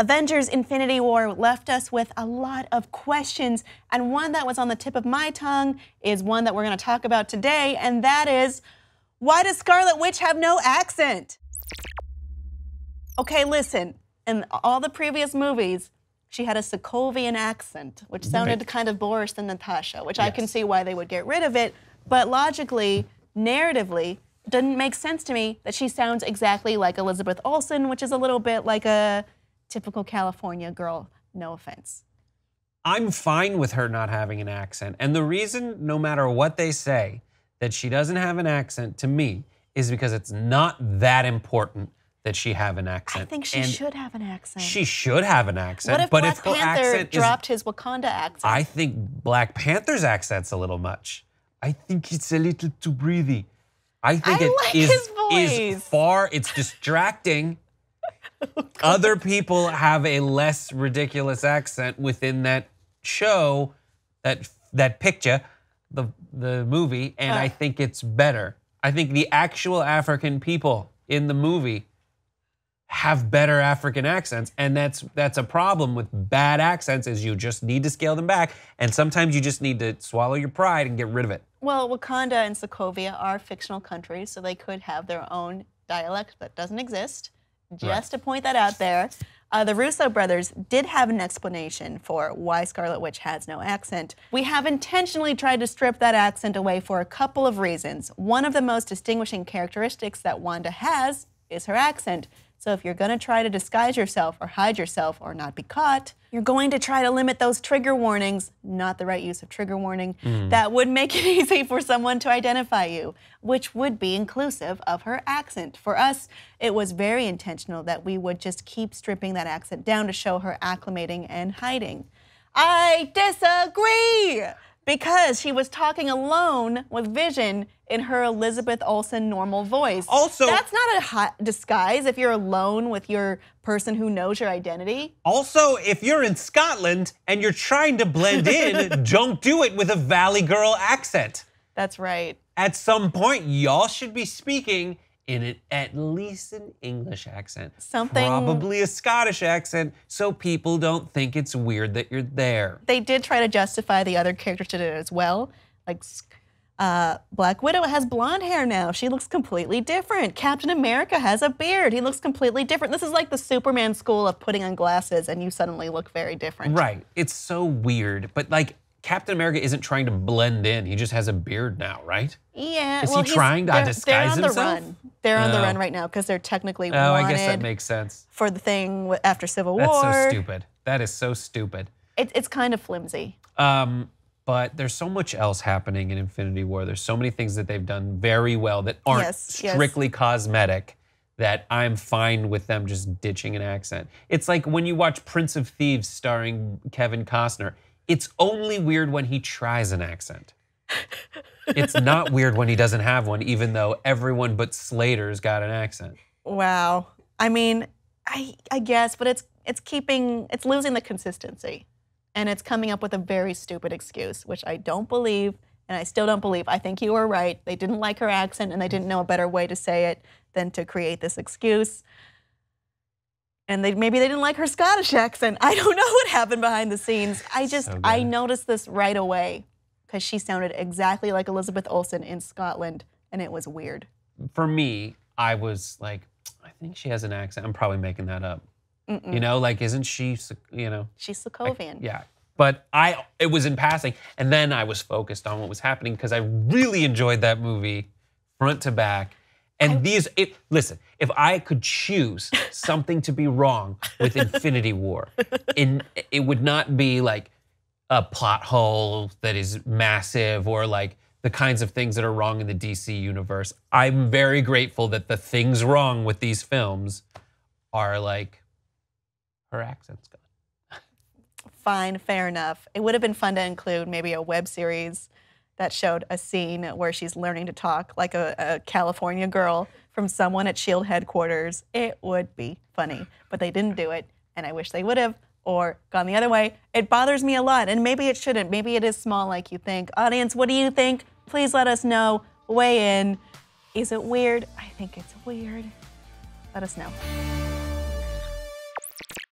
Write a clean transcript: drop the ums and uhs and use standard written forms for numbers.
Avengers Infinity War left us with a lot of questions, and one that was on the tip of my tongue is one that we're going to talk about today, and that is, why does Scarlet Witch have no accent? Okay, listen, in all the previous movies, she had a Sokovian accent, which sounded kind of Boris than Natasha, which I can see why they would get rid of it, but logically, narratively, it doesn't make sense to me that she sounds exactly like Elizabeth Olsen, which is a little bit like a typical California girl, no offense. I'm fine with her not having an accent. And the reason, no matter what they say, that she doesn't have an accent to me is because it's not that important that she have an accent. I think she should have an accent. She should have an accent. What if but Black if her Panther accent dropped his Wakanda accent? I think Black Panther's accent's a little much. I think it's a little too breathy. I think it's distracting. Other people have a less ridiculous accent within that show, that picture, the movie, and I think it's better. I think the actual African people in the movie have better African accents, and that's a problem with bad accents, is you just need to scale them back, and sometimes you just need to swallow your pride and get rid of it. Well, Wakanda and Sokovia are fictional countries, so they could have their own dialect that doesn't exist. Just to point that out there. The Russo brothers did have an explanation for why Scarlet Witch has no accent. We have intentionally tried to strip that accent away for a couple of reasons. One of the most distinguishing characteristics that Wanda has is her accent. So if you're gonna try to disguise yourself or hide yourself or not be caught, you're going to try to limit those trigger warnings, not the right use of trigger warning, that would make it easy for someone to identify you, which would be inclusive of her accent. For us, it was very intentional that we would just keep stripping that accent down to show her acclimating and hiding. I disagree! Because she was talking alone with Vision in her Elizabeth Olsen normal voice. Also, that's not a disguise if you're alone with your person who knows your identity. Also, if you're in Scotland and you're trying to blend in, don't do it with a Valley Girl accent. That's right. At some point, y'all should be speaking in at least an English accent. Probably a Scottish accent, so people don't think it's weird that you're there. They did try to justify the other characters to it as well. Like, Black Widow has blonde hair now. She looks completely different. Captain America has a beard. He looks completely different. This is like the Superman school of putting on glasses and you suddenly look very different. Right. It's so weird. But like, Captain America isn't trying to blend in. He just has a beard now, right? Yeah. Is he trying to disguise himself? They're on the run. They're on the run right now because they're technically wanted. Oh, I guess that makes sense. For the thing after Civil War. That's so stupid. That is so stupid. It's kind of flimsy. But there's so much else happening in Infinity War. There's so many things that they've done very well that aren't strictly cosmetic, that I'm fine with them just ditching an accent. It's like when you watch Prince of Thieves starring Kevin Costner. It's only weird when he tries an accent. It's not weird when he doesn't have one, even though everyone but Slater's got an accent. Wow. I mean, I guess, but it's losing the consistency. And it's coming up with a very stupid excuse, which I don't believe, and I still don't believe. I think you were right. They didn't like her accent, and they didn't know a better way to say it than to create this excuse. And maybe they didn't like her Scottish accent. I don't know what happened behind the scenes. I noticed this right away because she sounded exactly like Elizabeth Olsen in Scotland, and it was weird. For me, I was like, I think she has an accent. I'm probably making that up. You know, like, isn't she, you know? She's Sokovian. Yeah. But it was in passing, and then I was focused on what was happening because I really enjoyed that movie front to back. And listen, if I could choose something to be wrong with Infinity War, it would not be like a plot hole that is massive or like the kinds of things that are wrong in the DC universe. I'm very grateful that the things wrong with these films are like, her accent's gone. Fine, fair enough. It would have been fun to include maybe a web series that showed a scene where she's learning to talk like a California girl from someone at SHIELD headquarters. It would be funny, but they didn't do it, and I wish they would have, or gone the other way. It bothers me a lot, and maybe it shouldn't. Maybe it is small like you think. Audience, what do you think? Please let us know. Weigh in. Is it weird? I think it's weird. Let us know.